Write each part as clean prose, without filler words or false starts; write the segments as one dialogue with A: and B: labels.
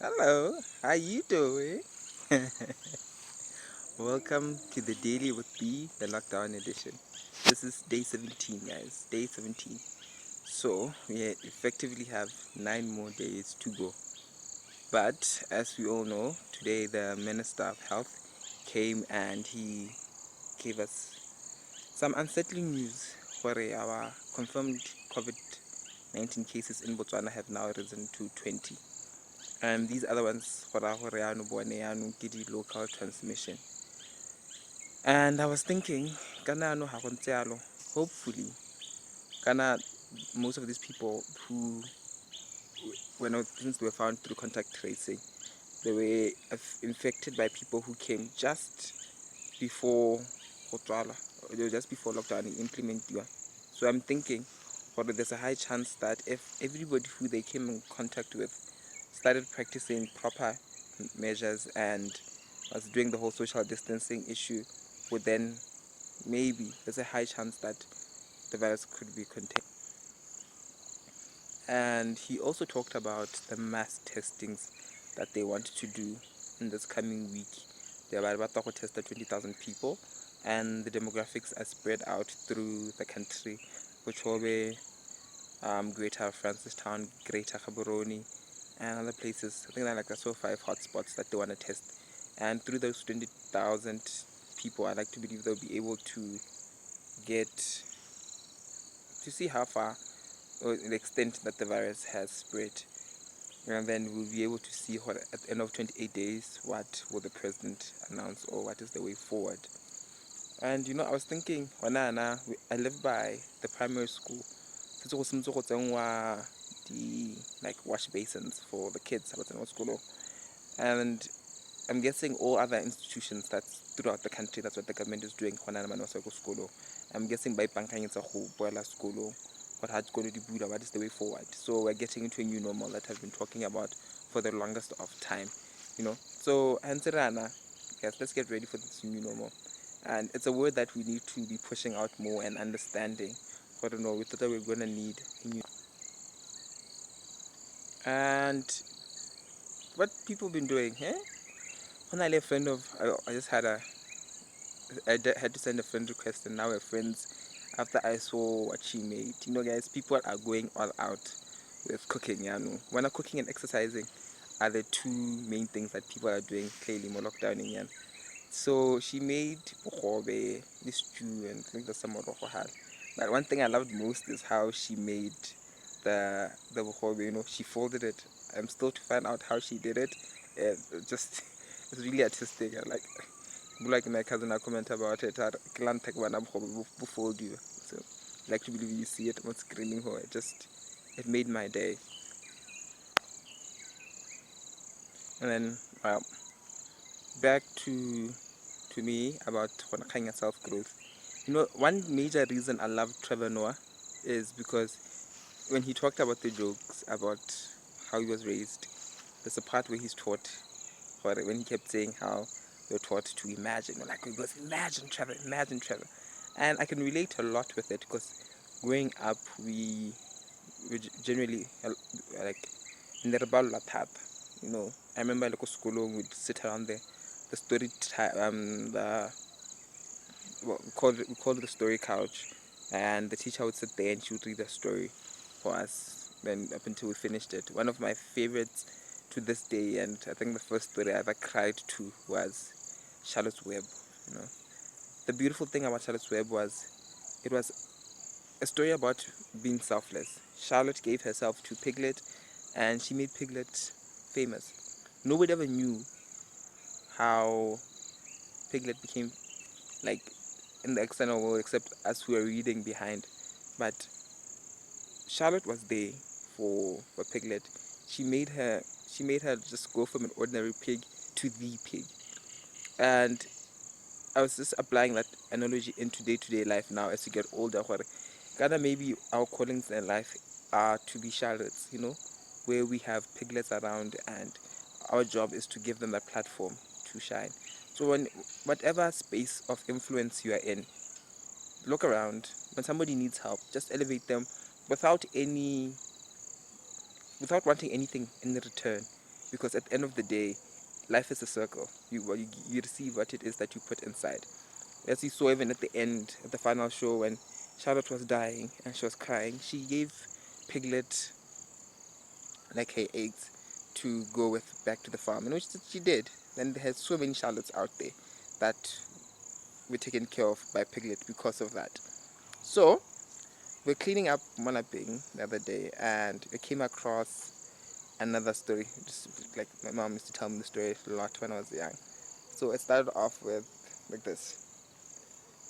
A: Hello, how you doing? Welcome to the Daily with B, the lockdown edition. This is day 17, guys. Day 17. So, we effectively have 9 more days to go. But, as we all know, today the Minister of Health came and he gave us some unsettling news where our confirmed COVID 19 cases in Botswana have now risen to 20. And these other ones, local transmission. And I was thinking, kana no hakontealo. Hopefully, kana most of these people who were not, since they were found through contact tracing, they were infected by people who came just before Kotwala, just before lockdown implemented. So I'm thinking, or there's a high chance that if everybody who they came in contact with started practicing proper measures and was doing the whole social distancing issue, would then maybe there's a high chance that the virus could be contained. And he also talked about the mass testings that they want to do in this coming week. They're about to test 20,000 people, and the demographics are spread out through the country, which will be Greater Francistown, Greater Gaborone, and other places. I think there are like so 5 hotspots that they want to test. And through those 20,000 people, I like to believe they'll be able to get to see how far or the extent that the virus has spread. And then we'll be able to see what at the end of 28 days, what will the president announce or what is the way forward. And I was thinking, I live by the primary school. The like wash basins for the kids in school. And I'm guessing all other institutions that's throughout the country, that's what the government is doing. I'm guessing by banking it's a whole boiler school. What is the way forward? So we're getting into a new normal that I've been talking about for the longest of time. So Hanserana, yes, let's get ready for this new normal. And it's a word that we need to be pushing out more and understanding. I don't know, we thought that we are gonna need a new. And what people been doing, eh? When I left friend of I just had a had to send a friend request and now we're friends after I saw what she made. Guys, people are going all out with cooking. When cooking and exercising are the two main things that people are doing clearly more lockdown in yan. So she made bogobe, this stew, and I think there's some more hal. But one thing I loved most is how she made the bogobe. She folded it. I'm still to find out how she did it. It just it's really artistic. Like my cousin, I comment about it. Fold you. So like to believe you see it on screening her. It made my day. And then back to me about self growth. One major reason I love Trevor Noah is because when he talked about the jokes about how he was raised, there's a part where he's taught, or when he kept saying how you're taught to imagine. Like he goes, imagine Trevor. And I can relate a lot with it because growing up, we generally like in the rebel tap. I remember like school we'd sit around the story time, the we called it the story couch, and the teacher would sit there and she would read the story for us. Then up until we finished it, one of my favorites to this day, and I think the first story I ever cried to was Charlotte's Web. You know, the beautiful thing about Charlotte's Web was it was a story about being selfless. Charlotte gave herself to Piglet, and she made Piglet famous. Nobody ever knew how Piglet became like in the external world except us who are reading behind. But Charlotte was there for Piglet. She made her she made her just go from an ordinary pig to the pig. And I was just applying that analogy into day-to-day life now as we get older. Kinda maybe our callings in life are to be Charlottes, where we have piglets around and our job is to give them a platform to shine. So when whatever space of influence you are in, look around. When somebody needs help, just elevate them without any without wanting anything in return. because at the end of the day, life is a circle. You receive what it is that you put inside. As you saw even at the end, at the final show, when Charlotte was dying and she was crying, she gave Piglet like her eggs to go with back to the farm, and which she did. And there had so many Charlottes out there that were taken care of by Piglet because of that. So we're cleaning up Monaping the other day, and we came across another story. Just like my mom used to tell me the story a lot when I was young. So it started off with like this.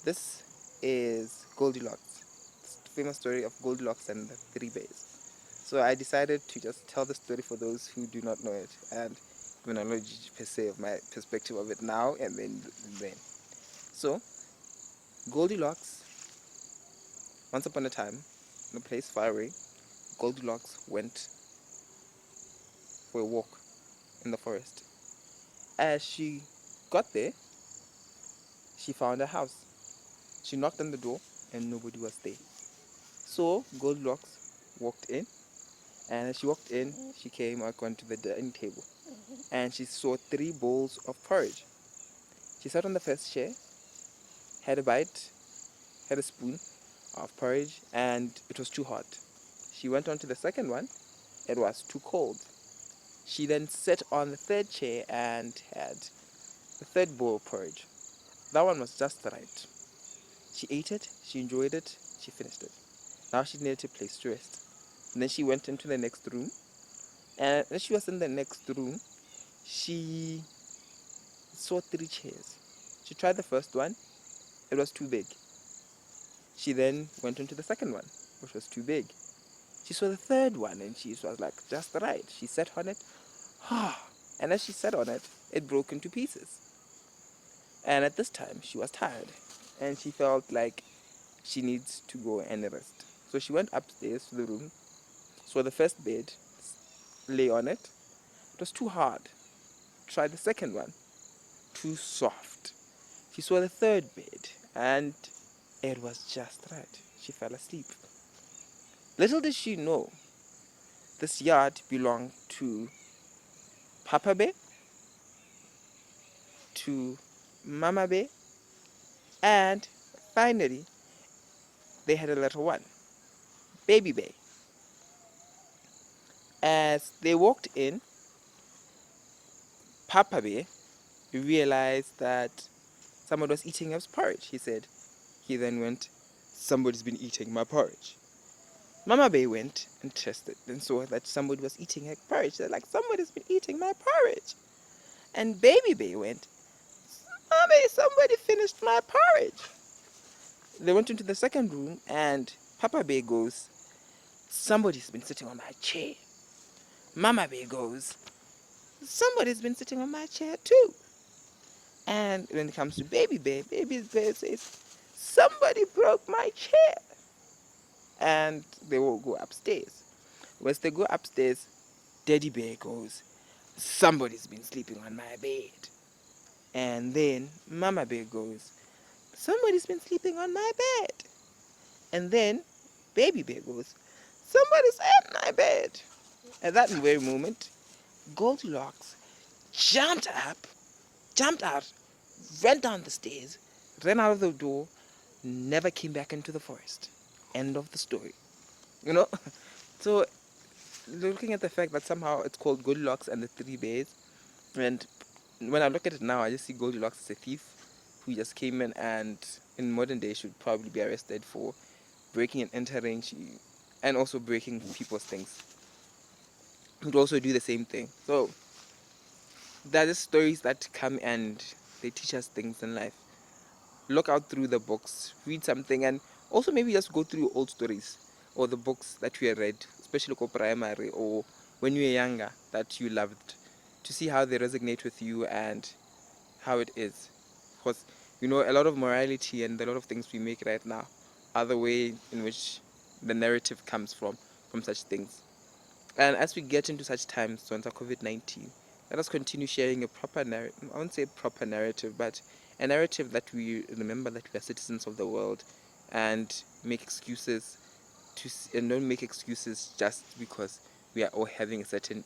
A: This is Goldilocks. It's the famous story of Goldilocks and the Three Bears. So I decided to just tell the story for those who do not know it, and give an analogy per se of my perspective of it now and then. So Goldilocks, once upon a time, in a place far away, Goldilocks went for a walk in the forest. As she got there, she found a house. She knocked on the door and nobody was there. So Goldilocks walked in, and as she walked in, she came and went to the dining table, and she saw 3 bowls of porridge. She sat on the first chair, had a bite, had a spoon of porridge, and it was too hot. She went on to the second one, it was too cold. She then sat on the third chair and had the third bowl of porridge. That one was just right. She ate it, she enjoyed it, she finished it. Now she needed a place to rest. And then she went into the next room, and when she was in the next room, she saw 3 chairs. She tried the first one, it was too big. She then went into the second one, which was too big. She saw the third one, and she was like, just right. She sat on it, and as she sat on it, it broke into pieces. And at this time, she was tired, and she felt like she needs to go and rest. So she went upstairs to the room, saw the first bed, lay on it. It was too hard. Tried the second one, too soft. She saw the third bed, and it was just right. She fell asleep. Little did she know, this yard belonged to Papa Bear, to Mama Bear, and finally, they had a little one, Baby Bear. As they walked in, Papa Bear realized that someone was eating his porridge. He then went, somebody's been eating my porridge. Mama Bear went and tested and saw that somebody was eating her porridge. They're like, somebody's been eating my porridge. And Baby Bear went, Mommy, somebody finished my porridge. They went into the second room, and Papa Bear goes, somebody's been sitting on my chair. Mama Bear goes, somebody's been sitting on my chair too. And when it comes to Baby Bear says, somebody broke my chair. And they will go upstairs. Once they go upstairs, Daddy Bear goes, somebody's been sleeping on my bed. And then Mama Bear goes, somebody's been sleeping on my bed. And then Baby Bear goes, somebody's at my bed. At that very moment, Goldilocks jumped out, ran down the stairs, ran out of the door, never came back into the forest. End of the story. You know? So, looking at the fact that somehow it's called Goldilocks and the 3 Bears, and when I look at it now, I just see Goldilocks as a thief who just came in, and in modern day should probably be arrested for breaking and entering, and also breaking people's things. Would also do the same thing. So there are just stories that come and they teach us things in life. Look out through the books, read something, and also maybe just go through old stories or the books that you read, especially for primary or when you were younger, that you loved, to see how they resonate with you and how it is. Because a lot of morality and a lot of things we make right now are the way in which the narrative comes from such things. And as we get into such times, so under COVID-19, let us continue sharing a proper narrative. I won't say proper narrative, but a narrative that we remember that we are citizens of the world, and make excuses and don't make excuses just because we are all having a certain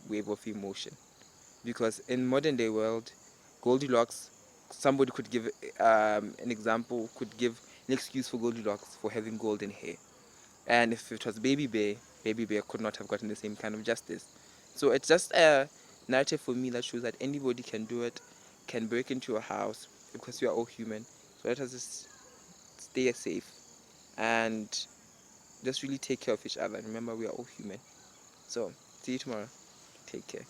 A: wave of emotion. Because in modern day world, Goldilocks, somebody could give an example, could give an excuse for Goldilocks for having golden hair. And if it was Baby Bear could not have gotten the same kind of justice. So it's just a narrative for me that shows that anybody can do it, can break into your house, because we are all human. So let us just stay safe and just really take care of each other. Remember, we are all human. So see you tomorrow. Take care.